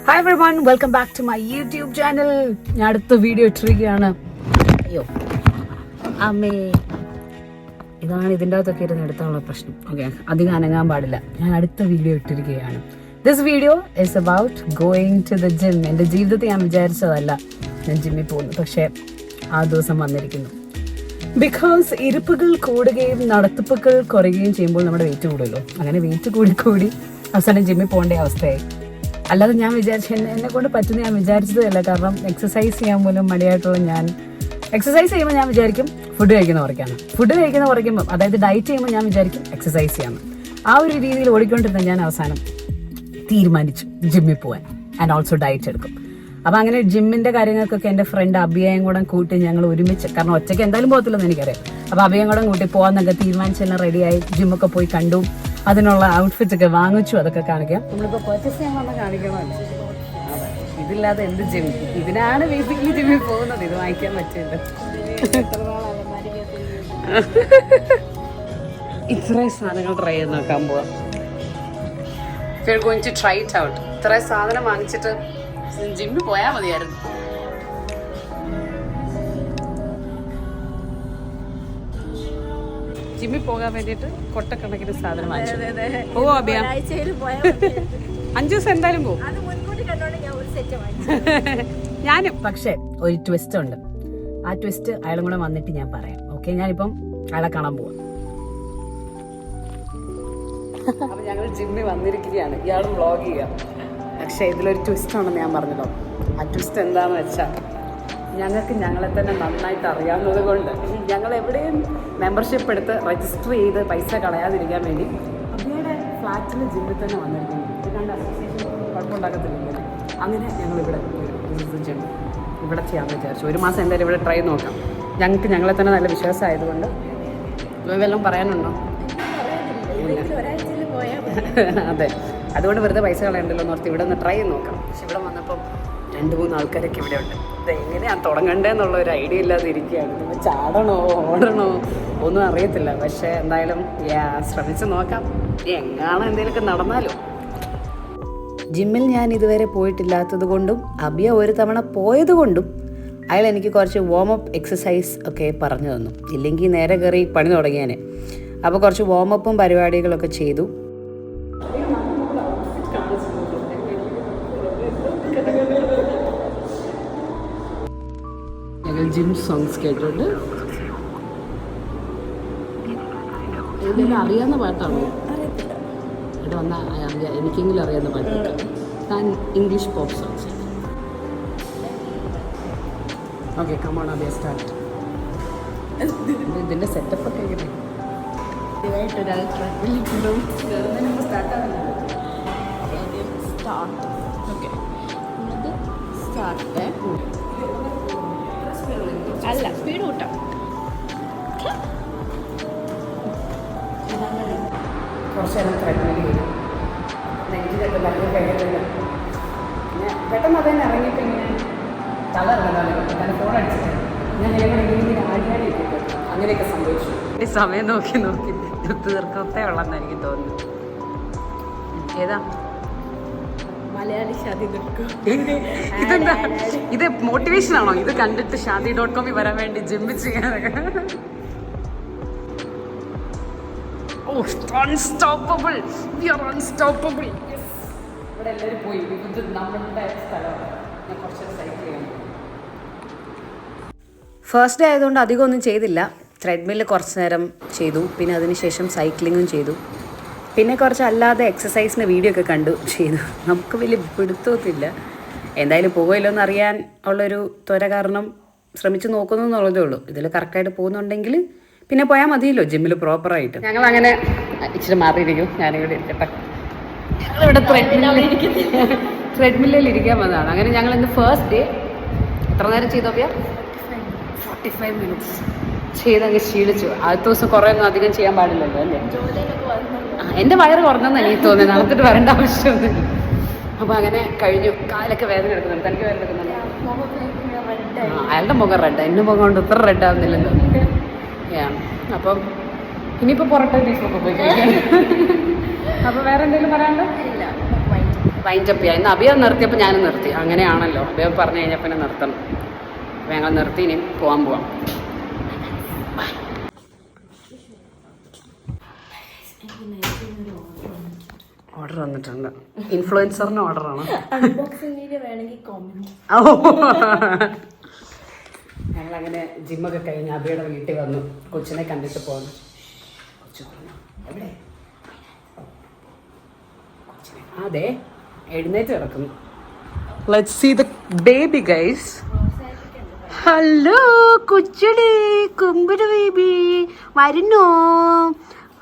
Hi everyone, welcome back to my YouTube channel. ഞാൻ അടുത്ത video ഇട്ടിരിക്കുകയാണ്. അയ്യോ അമ്മേ, ഇതാണ് ഇതിൻ്റെ അകത്തൊക്കെ ഇരുന്ന് എടുത്താനുള്ള പ്രശ്നം. ഓക്കെ, അധികം അനങ്ങാൻ പാടില്ല. ഞാൻ അടുത്ത വീഡിയോ ഇട്ടിരിക്കുകയാണ്. This video is about going to the gym. എൻ്റെ ജീവിതത്തിൽ ഞാൻ വിചാരിച്ചതല്ല ഞാൻ ജിമ്മിൽ പോകുന്നു, പക്ഷേ ആ ദിവസം വന്നിരിക്കുന്നു. ബിക്കോസ് ഇരിപ്പുകൾ കൂടുകയും നടത്തിപ്പുകൾ കുറയുകയും ചെയ്യുമ്പോൾ നമ്മുടെ വെയിറ്റ് കൂടുമല്ലോ. അങ്ങനെ വെയിറ്റ് കൂടി അവസാനം ജിമ്മിൽ പോകേണ്ട അവസ്ഥയായി. അല്ലാതെ ഞാൻ എന്നെ കൊണ്ട് പറ്റുന്ന ഞാൻ വിചാരിച്ചതല്ല. കാരണം എക്സസൈസ് ചെയ്യാൻ പോലും മടിയായിട്ടുള്ള ഞാൻ എക്സസൈസ് ചെയ്യുമ്പോൾ ഞാൻ വിചാരിക്കും ഫുഡ് കഴിക്കുന്ന കുറയ്ക്കുമ്പോൾ അതായത് ഡയറ്റ് ചെയ്യുമ്പോൾ ഞാൻ വിചാരിക്കും എക്സസൈസ് ചെയ്യാമെന്ന്. ആ ഒരു രീതിയിൽ ഓടിക്കൊണ്ടിരുന്ന ഞാൻ അവസാനം തീരുമാനിച്ചു ജിമ്മിൽ പോകാൻ ആൻഡ് ഓൾസോ ഡയറ്റ് എടുക്കും. അപ്പം അങ്ങനെ ജിമ്മിൻ്റെ കാര്യങ്ങൾക്കൊക്കെ എൻ്റെ ഫ്രണ്ട് അഭിയയും കൂടെ കൂട്ടി ഞങ്ങൾ ഒരുമിച്ച്, കാരണം ഒറ്റയ്ക്ക് എന്തായാലും പോകത്തില്ലെന്ന് എനിക്കറിയാം. അപ്പോൾ അഭിയയും കൂടെ കൂട്ടി പോകാമെന്നൊക്കെ തീരുമാനിച്ചെല്ലാം റെഡിയായി ജിമ്മൊക്കെ പോയി കണ്ടു. അതിനുള്ള ഔട്ട്ഫിറ്റ്സ് ഒക്കെ വാങ്ങിച്ചു. അതൊക്കെ കാണിക്കാം. നമ്മളിപ്പോൾ പർച്ചേസ് ചെയ്യാൻ വന്ന് കാണിക്കണമല്ലോ. ഇതില്ലാതെ എന്ത് ജിം? ഇതിനാണ് ബേസിക്കലി ജിമ്മിൽ പോകുന്നത്. ഇത് വാങ്ങിക്കാൻ പറ്റില്ല. ഇത്രയും സാധനങ്ങൾ ട്രൈ ചെയ്ത് നോക്കാൻ പോവാം. going to try it out. ഇത്രയും സാധനം വാങ്ങിച്ചിട്ട് ജിമ്മിൽ പോയാൽ മതിയായിരുന്നു. ജിമ്മിൽ പോകാൻ വേണ്ടിയിട്ട് കൊട്ടക്കണക്കിന് സാധനം വാങ്ങിച്ചു. ഓ അഭിയ 5 ദിവസം എന്തായാലും പോകും. ഞാനും. പക്ഷെ ഒരു ട്വിസ്റ്റ് ഉണ്ട്. ആ ട്വിസ്റ്റ് അയാളും കൂടെ വന്നിട്ട് ഞാൻ പറയാം. ഓക്കെ, ഞാനിപ്പം അയാളെ കാണാൻ പോവാം. അപ്പൊ ഞങ്ങൾ ജിമ്മിൽ വന്നിരിക്കുകയാണ്. ഇയാൾ വ്ളോഗ് ചെയ്യാം. പക്ഷെ ഇതിലൊരു ട്വിസ്റ്റ് ആണെന്ന് ഞാൻ പറഞ്ഞല്ലോ. ആ ട്വിസ്റ്റ് എന്താണെന്ന് വെച്ചാൽ, ഞങ്ങൾക്ക് ഞങ്ങളെ തന്നെ നന്നായിട്ട് അറിയാവുന്നത് കൊണ്ട് ഞങ്ങൾ എവിടെയും മെമ്പർഷിപ്പ് എടുത്ത് രജിസ്റ്റർ ചെയ്ത് പൈസ കളയാതിരിക്കാൻ വേണ്ടി അഭിയുടെ ഫ്ലാറ്റിൽ ജിമ്മിൽ തന്നെ വന്നിരിക്കുന്നു. ഇത് കണ്ട് അസോസിയേഷൻ കുഴപ്പമുണ്ടാക്കത്തില്ല. അങ്ങനെ ഞങ്ങൾ ഇവിടെ ജിം ഇവിടെ ചെയ്യാമെന്ന് വിചാരിച്ചു. 1 മാസം എന്തായാലും ഇവിടെ ട്രൈ നോക്കാം. ഞങ്ങൾക്ക് ഞങ്ങളെ തന്നെ നല്ല വിശ്വാസമായതുകൊണ്ട്. വല്ലതും പറയാനുണ്ടോ? അതെ, അതുകൊണ്ട് വെറുതെ പൈസ കളയണ്ടല്ലോ എന്ന് ഓർത്ത് ഇവിടെ ഒന്ന് ട്രൈ ചെയ്ത് നോക്കാം. പക്ഷെ ഇവിടെ വന്നപ്പം 2-3 ആൾക്കാരൊക്കെ ഇവിടെ ഉണ്ട്. ഇതെങ്ങനെയാണ് തുടങ്ങണ്ടേന്നുള്ള ഒരു ഐഡിയ ഇല്ലാതെ ഇരിക്കുകയാണ്. ഇപ്പോൾ ചാടണോ ഓടണോ ഒന്നും അറിയത്തില്ല. പക്ഷേ എന്തായാലും ശ്രമിച്ച് നോക്കാം. എങ്ങാണോ എന്തെങ്കിലുമൊക്കെ നടന്നാലോ. ജിമ്മിൽ ഞാൻ ഇതുവരെ പോയിട്ടില്ലാത്തത് കൊണ്ടും അഭിയ ഒരു തവണ പോയത് കൊണ്ടും അയാൾ എനിക്ക് കുറച്ച് വാമപ്പ് എക്സസൈസ് ഒക്കെ പറഞ്ഞു തന്നു. ഇല്ലെങ്കിൽ നേരെ കയറി പണി തുടങ്ങിയാനെ. അപ്പോൾ കുറച്ച് വാമപ്പും പരിപാടികളൊക്കെ ചെയ്തു. ജിം സോങ്സ് കേട്ടിട്ട് ഇതെല്ലാം അറിയാവുന്ന പാട്ടാണോ? ഇവിടെ വന്നാൽ എനിക്കെങ്കിലും അറിയാവുന്ന പാട്ട്. താൻ English pop songs. Okay, come on അബിയ സ്റ്റാർട്ട്. ഇതിൻ്റെ സെറ്റപ്പൊക്കെ എങ്ങനെ? അല്ല, സ്പീഡ് കൂട്ടാം. കുറച്ച് നേരം ത്രെഡ്മിൽ ചെയ്യും. നെഞ്ചിലൊക്കെ നല്ല കഴിയുന്നില്ല. പിന്നെ പെട്ടെന്ന് അതന്നെ ഇറങ്ങിയിട്ട് ഇങ്ങനെ തല ഇറങ്ങാൻ ഫോൺ അടിച്ചിട്ട് ഞാൻ എങ്ങനെ ആടിയാടിയൊക്കെ അങ്ങനെയൊക്കെ സംഭവിച്ചു. ഈ സമയം നോക്കി തീർക്കത്തേ ഉള്ളെന്ന് എനിക്ക് തോന്നുന്നു. ഏതാ മലയാളി ഷാദി .com? ഇതെന്താ, ഇത് മോട്ടിവേഷൻ ആണോ? ഇത് കണ്ടിട്ട് ഷാദി.com വരാൻ വേണ്ടി ജിമ്മിൽ ചെയ്യാനൊക്കെ. അൺസ്റ്റോപ്പബിൾ. We are unstoppable. ഇവിടെ എല്ലാവരും പോയി. ഇത് നമ്മളുടെ സ്ഥലമാണ്. ഞാൻ കുറച്ച് സൈക്കിൾ ചെയ്യാൻ. ഫസ്റ്റ് ഡേ ആയതുകൊണ്ട് അധികം ഒന്നും ചെയ്തില്ല. ത്രെഡ്മില്ല് കുറച്ച് നേരം ചെയ്തു. പിന്നെ അതിനുശേഷം സൈക്ലിങ്ങും ചെയ്തു. പിന്നെ കുറച്ച് അല്ലാതെ എക്സസൈസിൻ്റെ വീഡിയോ ഒക്കെ കണ്ടു ചെയ്തു. നമുക്ക് വലിയ പിടുത്തമൊന്നുമില്ല. എന്തായാലും പോകുമല്ലോ എന്നറിയാൻ ഉള്ളൊരു ത്വര കാരണം ശ്രമിച്ച് നോക്കുന്നു എന്നുള്ളതേ ഉള്ളൂ. ഇതിൽ കറക്റ്റായിട്ട് പോകുന്നുണ്ടെങ്കിൽ പിന്നെ പോയാൽ മതിയല്ലോ ജിമ്മിൽ പ്രോപ്പറായിട്ട്. ഞങ്ങളങ്ങനെ ഇച്ചിരി മാറിയിരിക്കും. ഞാനിവിടെ ഇരിക്കട്ടെ. ഞങ്ങളിവിടെ ത്രെഡ്മില്ലിൽ ഇരിക്കാൻ വന്നതാണ്. അങ്ങനെ ഞങ്ങൾ ഇന്ന് ഫസ്റ്റ് ഡേ എത്ര നേരം ചെയ്തോപ്പിയാ? 45 മിനിറ്റ്സ് ചെയ്തങ്ങ് ശീലിച്ചു. ആദ്യത്തെ ദിവസം കുറേ ഒന്നും അധികം ചെയ്യാൻ പാടില്ലല്ലോ അല്ലേ? എൻ്റെ വയറ് കുറഞ്ഞെന്ന് എനിക്ക് തോന്നി. നടത്തിട്ട് വരേണ്ട ആവശ്യമൊന്നുമില്ല. അപ്പോൾ അങ്ങനെ കഴിഞ്ഞു. കാലൊക്കെ വേദന എടുക്കുന്നുണ്ട്. തനിക്ക് വേദന എടുക്കുന്നുണ്ട്? അയാളുടെ മുഖം റെഡ്. എൻ്റെ മുഖം കൊണ്ട് ഇത്ര റെഡ് ആവുന്നില്ലല്ലോ. അപ്പം ഇനിയിപ്പോൾ പുറത്തെ ബീഫൊക്കെ പോയി കഴിക്കാൻ. അപ്പോൾ വേറെ എന്തെങ്കിലും പറയാനുണ്ടോ? ഇല്ല. വൈൻഡപ്പ് ചെയ്യാം. ഇന്ന് അഭിയം നിർത്തിയപ്പോൾ ഞാനും നിർത്തി. അങ്ങനെയാണല്ലോ, അഭിയം പറഞ്ഞു കഴിഞ്ഞാൽ പിന്നെ നിർത്തണം. അപ്പോൾ ഞങ്ങൾ നിർത്തി, ഇനിയും പോവാം. ഓർഡർ വന്നിട്ടുണ്ട്. ഇൻഫ്ലുവൻസറിന് ഓർഡറാണ്. ഞങ്ങളങ്ങനെ ജിമ്മൊക്കെ കഴിഞ്ഞ് അബിയുടെ വീട്ടിൽ വന്നു. കൊച്ചിനെ കണ്ടിട്ട് പോകുന്നു. കൊച്ചു പറഞ്ഞു എവിടെ? അതെ, എഴുന്നേറ്റ് കിടക്കുന്നു. Let's see the baby guys. Hello കൊച്ചടി, കുമ്പുരു ബേബി വരുന്നോ?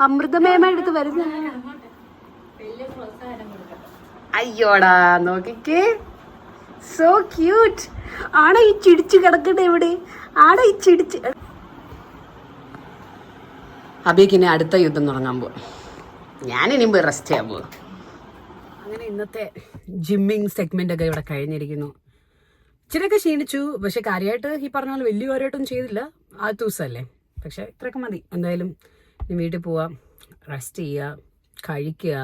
അമൃതമേമ എടുത്ത് വരുന്ന. അയ്യോടാ, നോക്കിക്കേ, സോ ക്യൂട്ട്. ആടെ ഈ ചിടിച്ച് കിടക്കട്ടെ എവിടെ? ആടെ ഈ ചിടിച്ച്. അബിക്ക് ഇനി അടുത്ത യുദ്ധം തുടങ്ങാൻ പോവാ. ഞാനിനിയും പോയി റെസ്റ്റ് ചെയ്യാൻ പോവാ. അങ്ങനെ ഇന്നത്തെ ജിമ്മിങ് സെഗ്മെന്റ് ഒക്കെ ഇവിടെ കഴിഞ്ഞിരിക്കുന്നു. ഇച്ചിരിയൊക്കെ ക്ഷീണിച്ചു, പക്ഷെ കാര്യമായിട്ട് ഈ പറഞ്ഞ പോലെ വലിയ കാര്യമായിട്ടൊന്നും ചെയ്തില്ല. ആ ദിവസമല്ലേ, പക്ഷെ ഇത്രയൊക്കെ മതി. എന്തായാലും ഇനി വീട്ടിൽ പോവാം, റെസ്റ്റ് ചെയ്യുക, കഴിക്കുക,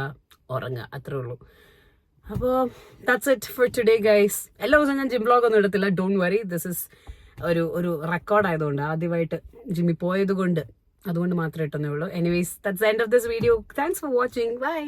ഉറങ്ങുക, അത്രേ ഉള്ളൂ. അപ്പോൾ that's it for today guys. എല്ലാ ദിവസവും ഞാൻ ജിം ബ്ലോഗ് ഒന്നും എടുത്തില്ല. ഡോണ്ട് വറി, ദിസ് ഇസ് ഒരു റെക്കോർഡ് ആയതുകൊണ്ട്, ആദ്യമായിട്ട് ജിമ്മിൽ പോയത് കൊണ്ട്, അതുകൊണ്ട് മാത്രമേ ഇട്ടെന്നേ ഉള്ളൂ. Anyways, that's the end of this video. Thanks for watching. By.